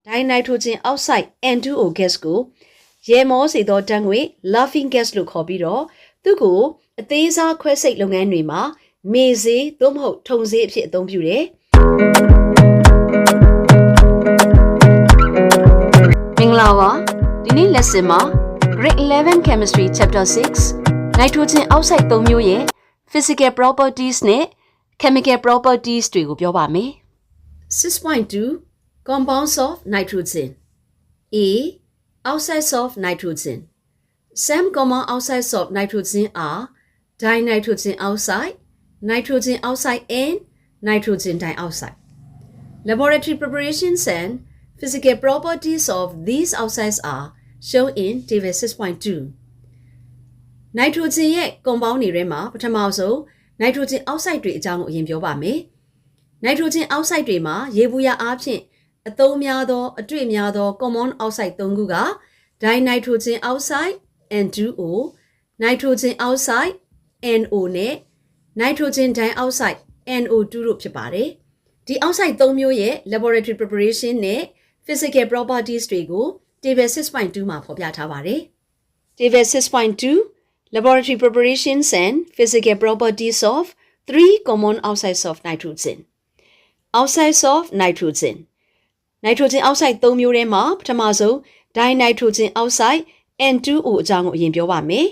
dinitrogen oxide N2O gas ကိုရေမောစေသောဓာတ်ငွေ laughing gas လို့ခေါ်ပြီးတော့သူ့ကိုအသေးစားခွဲစိတ်လုပ်ငန်းတွေမှာမေဆေးသို့မဟုတ်ထုံဆေးအဖြစ်အသုံးပြုတယ်မင်္ဂလာပါဒီနေ့ lesson မှာ grade 11 chemistry chapter 6 nitrogen oxide 3မျိုးရဲ့ physical properties နဲ့ chemical properties တွေကိုပြောပါမယ် 6.2 compounds of nitrogen A oxides of nitrogen some common oxides of nitrogen are dinitrogen oxide nitrogen oxide and nitrogen dioxide laboratory preparations and physical properties of these oxides are shown in table 6.2 nitrogen ရဲ့ compound တွေထဲမှာပထမဆုံး nitrogen oxide တွေအကြောင်းကိုအရင်ပြောပါမယ် nitrogen oxide တွေမှာရေဘူးရအားဖြင့်အသုံးများသောအတွေ့များသော common oxide 3ခုက dinitrogen oxide N2O nitrogen oxide NO နဲ့ nitrogen dioxide NO2 တို့ဖြစ်ပါတယ်ဒီ oxide 3မျိုးရဲ့ laboratory preparation နဲ့ physical properties တွေကို table 6.2 မှာဖော်ပြထားပါတယ် table 6.2 laboratory preparations and physical properties of 3 common oxides of nitrogen oxides of nitrogen nitrogen oxide 3မျိုးထဲမှာပထမဆုံး dinitrogen oxide N2O အကြောင်းကိုအရင်ပြောပါမယ်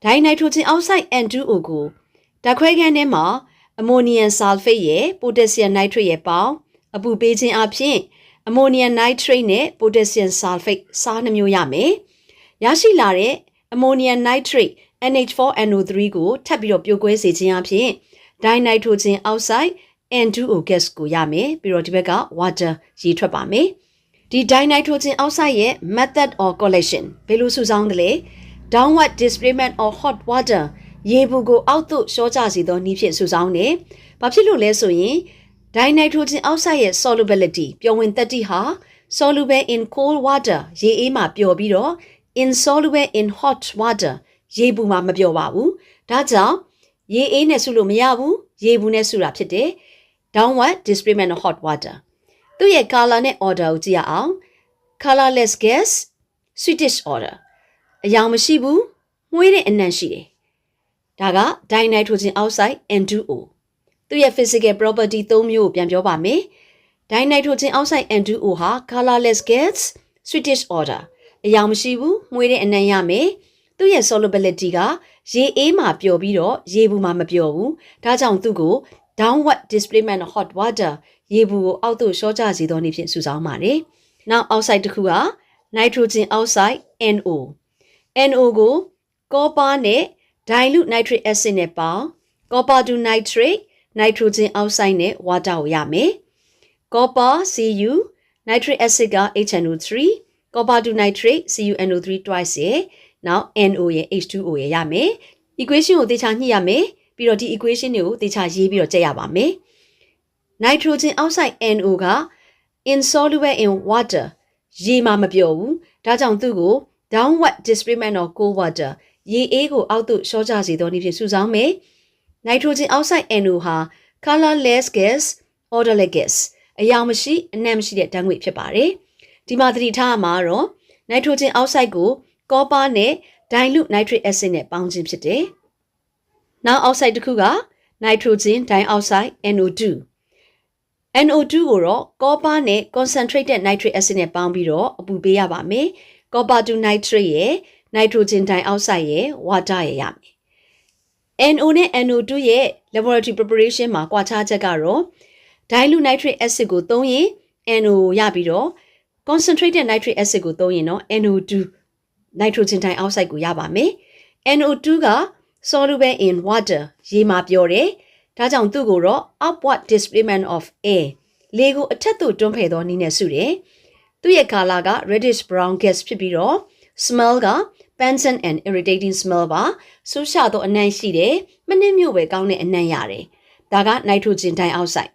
dinitrogen oxide N2O ကိုဓာတ်ခွဲခန်းထဲမှာ ammonium sulfate ရဲ့ potassium nitrate ရဲ့ပေါင်းအပူပေးခြင်းအပြင် ammonium nitrate နဲ့ potassium sulfate စားနှမျိုးရမယ်ရရှိလာတဲ့ ammonium nitrate NH4NO3 ကိုထပ်ပြီးတော့ပြိုကွဲစေခြင်းအပြင် dinitrogen oxide N2O gas ကိုရမယ်ပြီးတော့ဒီဘက်က water ရေထွက်ပါမယ်ဒီ dinitrogen oxide ရဲ့ method of collection ဘယ်လိုစုဆောင်းသလဲ downward displacement of hot water ရေဘူးကိုအောက်သို့လျှောကျစေသောနည်းဖြင့်စုဆောင်းတယ်။ဘာဖြစ်လို့လဲဆိုရင် dinitrogen oxide ရဲ့ solubility ပျော်ဝင်သတ္တိဟာ soluble in cold water ရေအေးမှာပျော်ပြီးတော့ insoluble in hot water ရေဘူးမှာမပျော်ပါဘူး။ဒါကြောင့်ရေအေးနဲ့စုလို့မရဘူးရေဘူးနဲ့စုတာဖြစ်တယ်။ downward displacement of hot water သူ့ရဲ့ color နဲ့ order ကိုကြည့်ရအောင် colorless gas Swedish order အယောင်မရှိဘူးမှုေးတဲ့အနံ့ရှိတယ်ဒါက dinitrogen oxide N2O သူ့ရဲ့ physical property 3မျိုးကိုပြန်ပြောပါမယ် dinitrogen oxide N2O ဟာ colorless gas Swedish order အယောင်မရှိဘူးမှုေးတဲ့အနံ့ရမယ်သူ့ရဲ့ solubility ကရေအေးမှာပျော်ပြီးတော့ရေဘူးမှာမပျော်ဘူးဒါကြောင့်သူ့ကို downward displacement of hot water ရေဘူးကိုအောက်သို့လျှောကျစေသောနည်းဖြင့်စုဆောင်းပါတယ်နောက် oxide တစ်ခုက nitrogen oxide NO NO ကို copper နဲ့ dilute nitric acid နဲ့ပေါင်း copper to nitrate nitrogen oxide နဲ့ water ကိုရမယ် copper Cu nitric acid က HNO3 copper to nitrate CuNO3 twice ရဲ့နောက် NO ရဲ့ H2O ရဲ့ရမယ် equation ကိုသေချာညှိရမယ်ပြီးတော့ဒီ equation တွေကိုသေချာရေးပြီးတော့ကြည့်ရပါမယ် nitrogen oxide NO က insoluble in water ရေမှာမပျော်ဘူးဒါကြောင့်သူ့ကို downward displacement of cold water ရေအေးကိုအောက်သို့လျှောကျစေသောနည်းဖြင့်စုဆောင်းမယ် nitrogen oxide NO ဟာ colorless gas odorless gas အယောင်မရှိအနံ့မရှိတဲ့ဓာတ်ငွေ့ဖြစ်ပါတယ်ဒီမှာသတိထားရမှာတော့ nitrogen oxide ကို copper နဲ့ dilute nitric acid နဲ့ပေါင်းခြင်းဖြစ်တယ်နောက် oxide တစ်ခုက nitrogen dioxide NO2 NO2 ကိုတော့ copper နဲ့ concentrated nitric acid နဲ့ပေါင်းပြီးတော့အပူပေးရပါမယ် copper to nitrate ရဲ့ nitrogen dioxide ရဲ့ water ရဲ့ရမယ် NO နဲ့ NO2 ရဲ့ laboratory preparation မှာကွာခြားချက်ကတော့ dilute nitric acid ကိုသုံးရင် NO ရပြီးတော့ concentrated nitric acid ကိုသုံးရင်တော့ NO2 nitrogen dioxide ကိုရပါမယ် NO2 က soluble in water ရေမှာပျော်တယ်ဒါကြောင့်သူ့ကိုတော့ upward displacement of air လေကိုအထက်သို့တွန်းဖယ်သောနည်းနဲ့စုတယ်သူ့ရဲ့ color က reddish brown gas ဖြစ်ပြီးတော့ smell က pungent and irritating smell ပါဆူရှာသောအနံ့ရှိတယ်မနစ်မြို့ပဲကောင်းတဲ့အနံ့ရတယ်ဒါက nitrogen dioxide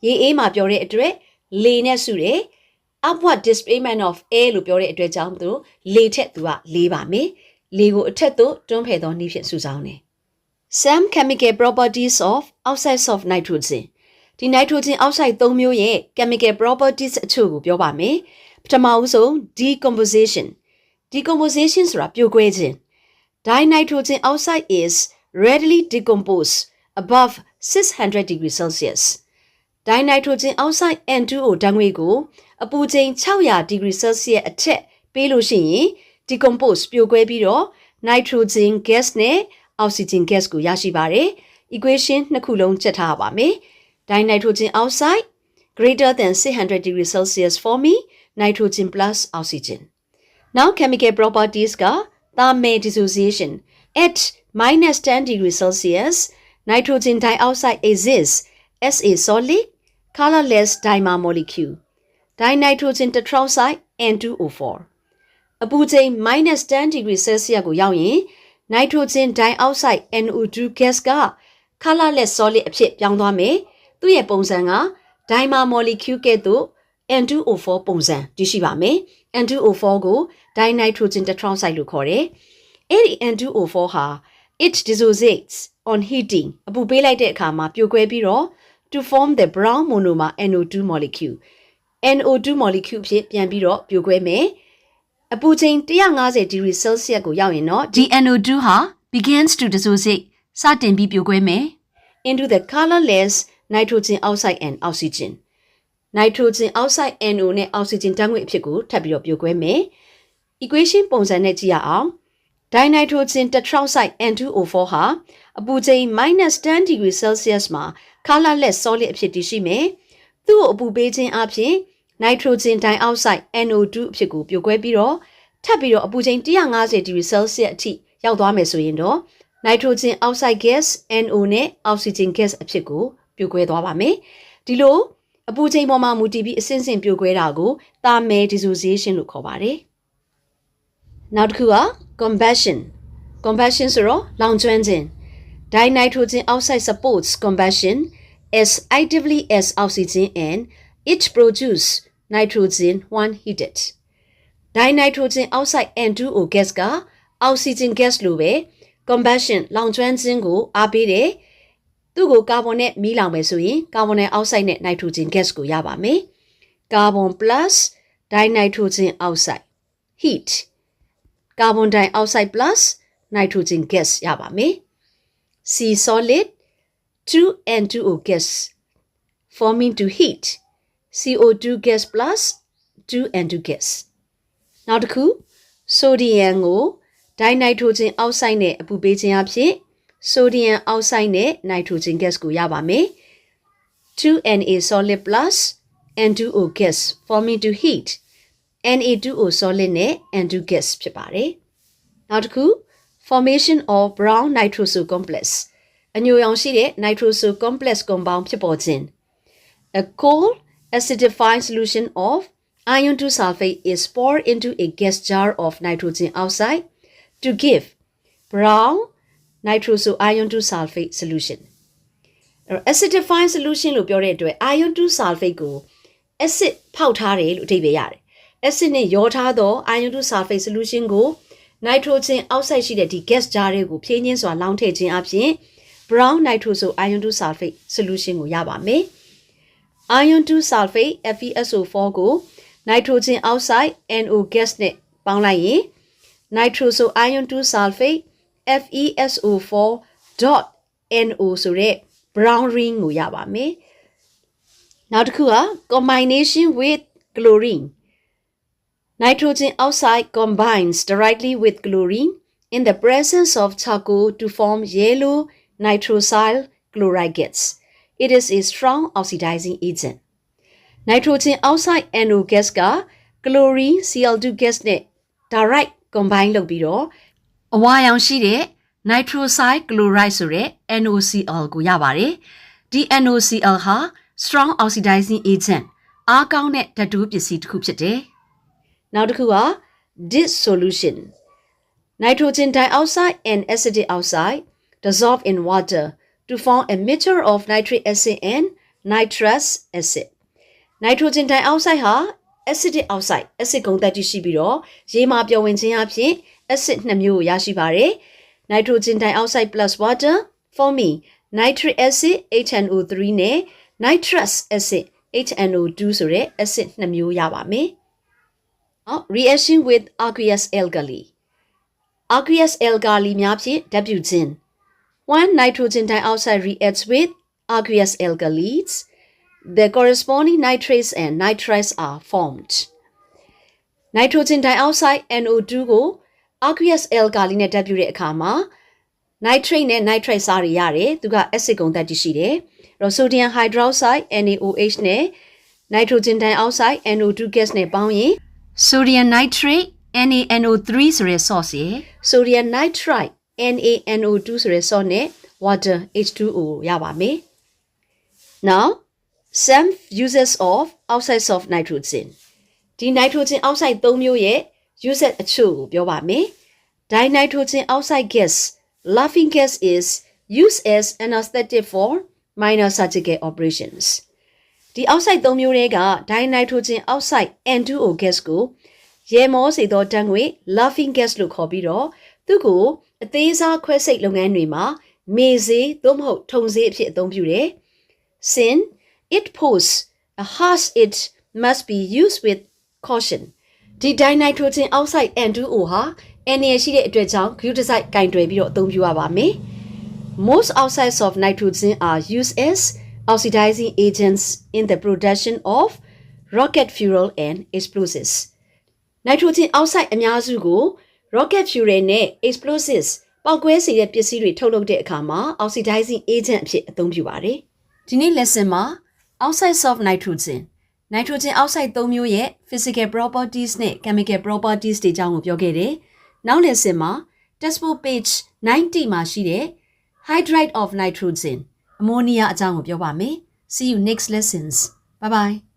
ရေအေးမှာပြောတဲ့အတွက်လေနဲ့စုတယ် upward displacement of air လို့ပြောတဲ့အတွက်ကြောင့်သူလေထက်သူကလေးပါမယ်လေကိုအထက်သို့တွန်းဖယ်သောနည်းဖြင့်စုဆောင်းတယ် Some chemical properties of oxides of nitrogen ဒီ nitrogen oxide 3မျိုးရဲ့ chemical properties အချို့ကိုပြောပါမယ် ပထမဦးဆုံး decomposition ဆိုတာပြိုကွဲခြင်း Dinitrogen oxide is readily decomposed above 600 degrees Celsius Dinitrogen oxide N2O ဓာတ်ငွေ့ကိုအပူချိန်600 degrees Celsius အထက်ပေးလို့ရှိရင် decompose ပြိုကွဲပြီးတော့ nitrogen gas နဲ့ oxygen gas ကိုရရှိပါတယ် equation နှစ်ခုလုံးချက်ထားပါမယ် Dinitrogen oxide greater than 600 degrees Celsius forming nitrogen plus oxygen Now chemical properties က thermal dissociation at minus 10 degrees Celsius nitrogen dioxide exists as a solid colorless dimer molecule dinitrogen tetroxide N2O4 အပူချိန် minus 10 degrees Celsius ကိုရောက်ရင် nitrogen dioxide NO2 gas က colorless solid အဖြစ်ပြောင်းသွားမယ်သူ့ရဲ့ပုံစံက dimer molecule ကဲ့သို့ N2O4 ပုံစံတည်ရှိပါမယ် N2O4 ကို dinitrogen tetroxide လို့ခေါ်တယ်အဲ့ဒီ N2O4 ဟာ it dissociates on heating အပူပေးလိုက်တဲ့အခါမှာပြိုကွဲပြီးတော့ to form the brown monomer NO2 molecule NO2 molecule ဖြစ်ပြန်ပြီးတော့ပြိုကွဲမယ်အပူချိန်150 degree Celsius ကိုရောက်ရင်တော့ NO2 ဟာ begins to dissociate စတင်ပြီးပြိုကွဲမယ် into the colorless nitrogen oxide and oxygen nitrogen oxide NO နဲ့ oxygen ဓာတ်ငွေ့အဖြစ်ကိုထပ်ပြီးတော့ပြိုကွဲမယ် equation ပုံစံနဲ့ကြည့်ရအောင် dinitrogen tetroxide N2O4 ဟာအပူချိန် minus 10 degree Celsius မှာ colorless solid အဖြစ်တည်ရှိမယ်သူ့ကိုအပူပေးခြင်းအပြင် nitrogen dioxide NO2 အဖြစ်ကိုပြိုကွဲပြီးတော့ထပ်ပြီးတော့အပူချိန်150 degree Celsius အထိရောက်သွားမယ်ဆိုရင်တော့ nitrogen oxide gas NO နဲ့ oxygen gas အဖြစ်ကိုပြိုကွဲသွားပါမယ်ဒီလိုအပူချိန်ပေါ်မှာမူတည်ပြီးအဆင့်ဆင့်ပြိုကွဲတာကို thermal dissociation လို့ခေါ်ပါတယ်နောက်တစ်ခုက combustion ဆိုတော့လောင်ကျွမ်းခြင်း dinitrogen oxide supports combustion as actively as oxygen and it produces nitrogen when heated dinitrogen oxide N2O gas က oxygen gas လိုပဲ combustion လောင်ကျွမ်းခြင်းကိုအားပေးတယ်သူ့ကိုကာဗွန်နဲ့မီးလောင်မယ်ဆိုရင်ကာဗွန်ဒိုင်အောက်ဆိုက်နဲ့နိုက်ထရိုဂျင် gas ကိုရပါမယ်ကာဗွန် plus ဒိုင်နိုက်ထရိုဂျင်အောက်ဆိုက် heat ကာဗွန်ဒိုင်အောက်ဆိုက် plus နိုက်ထရိုဂျင် gas ရပါမယ် C solid 2N2O gas forming to heat CO2 gas plus 2N2 gas နောက်တစ်ခု sodium ကိုဒိုင်နိုက်ထရိုဂျင်အောက်ဆိုက်နဲ့အပူပေးခြင်းအဖြစ် sodium oxide နဲ့ nitrogen gas ကိုရပါမယ် 2Na solid plus N2O gas forming to heat Na2O solid နဲ့ N2 gas ဖြစ်ပါတယ်နောက်တစ်ခု formation of brown nitroso complex အညိုရောင်ရှိတဲ့ nitroso complex compound ဖြစ်ပေါ်ခြင်း A cold acidified solution of iron 2 sulfate is poured into a gas jar of nitrogen oxide to give brown nitroso iron 2 sulfate solution acidified solution လို့ပြောတဲ့အတွက် iron 2 sulfate ကို acid ဖောက်ထားတယ်လို့အဓိပ္ပာယ်ရတယ် acid နဲ့ရောထားသော iron 2 sulfate solution ကို nitrogen oxide ရှိတဲ့ဒီ gas jar တွေကိုဖြည်းညှင်းစွာလောင်းထည့်ခြင်းအပြင် brown nitroso iron 2 sulfate solution ကိုရပါမယ် iron 2 sulfate FeSO4 ကို nitrogen oxide NO gas နဲ့ပေါင်းလိုက်ရင် nitroso iron 2 sulfate FeSO4.NO ဆိုတဲ့ brown ring ကိုရပါမယ်နောက်တစ်ခုက combination with chlorine nitrogen oxide combines directly with chlorine in the presence of charcoal to form yellow nitrosyl chloride gas it is a strong oxidizing agent nitrogen oxide NO gas က chlorine Cl2 gas နဲ့ direct combine လုပ်ပြီးတော့အဝါရောင်ရှိတဲ့ nitrosyl chloride ဆိုတဲ့ NOCl ကိုရပါတယ်ဒီ NOCl ဟာ strong oxidizing agent အားကောင်းတဲ့ဓာတ်တိုးပစ္စည်းတစ်ခုဖြစ်တယ်နောက်တစ်ခုက dissolution nitrogen dioxide and acetic oxide dissolve in water to form a mixture of nitric acid and nitrous acid nitrogen dioxide ဟာ acetic oxide acid ဂုဏ်သတ္တိရှိပြီးတော့ရေမှာပျော်ဝင်ခြင်းအပြင် acid 2မျိုးကိုရရှိပါတယ် nitrogen dioxide plus water forming nitric acid HNO3 နဲ့ nitrous acid HNO2 ဆိုတဲ့ acid 2မျိုးရပါမယ် Reaction with aqueous alkali. Aqueous alkali များဖြင့်ဓာတ်ပြုခြင်း When nitrogen dioxide reacts with aqueous alkalis, the corresponding nitrates and nitrites are formed. Nitrogen dioxide NO2 ကို aqueous alkali နဲ့ဓာတ်ပြုတဲ့အခါမှာ nitrate နဲ့ nitrite စားရရတယ်သူက acid ဂုဏ်သတ္တိရှိတယ်အဲ့တော့ sodium hydroxide NaOH နဲ့ nitrogen dioxide NO2 gas နဲ့ပေါင်းရင် sodium nitrate NaNO3 ဆိုတဲ့ source ရယ် sodium nitrite NaNO2 ဆိုတဲ့ source နဲ့ water H2O ရပါမယ် Now some uses of oxides of nitrogen ဒီ nitrogen oxide 3မျိုးရဲ့ uses အချို့ကိုပြောပါမယ် Dinitrogen oxide gas laughing gas is used as anesthetic for minor surgical operations ဒီ oxide 3မျိုးတွေက dinitrogen oxide N2O gas ကိုရေမောစေသောဓာတ်ငွေ laughing gas လို့ခေါ်ပြီးတော့သူ့ကိုအသေးစားခွဲစိတ်လုပ်ငန်းတွေမှာမေစေးသို့မဟုတ်ထုံစေးအဖြစ်အသုံးပြုတယ် Since it poses a harsh it must be used with caution ဒီ dinitrogen oxide N2O ဟာအန်ရရှိတဲ့အတွက်ကြောင့် glutathione ကင်တွယ်ပြီးတော့အသုံးပြုရပါမယ် Most oxides of nitrogen are used as oxidizing agents in the production of rocket fuel and explosives Nitrogen oxide အများစုကို rocket fuel နဲ့ explosives ပေါက်ကွဲစေတဲ့ပစ္စည်းတွေထုတ်လုပ်တဲ့အခါမှာ oxidizing agent အဖြစ်အသုံးပြုပါတယ်ဒီနေ့ lesson မှာ oxides of nitrogen oxide 3မျိုးရဲ့ physical properties နဲ့ chemical properties တွေအကြောင်းကိုပြောခဲ့တယ်နောက် lesson မှာ textbook page 90မှာရှိတဲ့ hydride of nitrogen အမိုနီယာအကြောင်းကိုပြောပါမယ် See you next lessons bye bye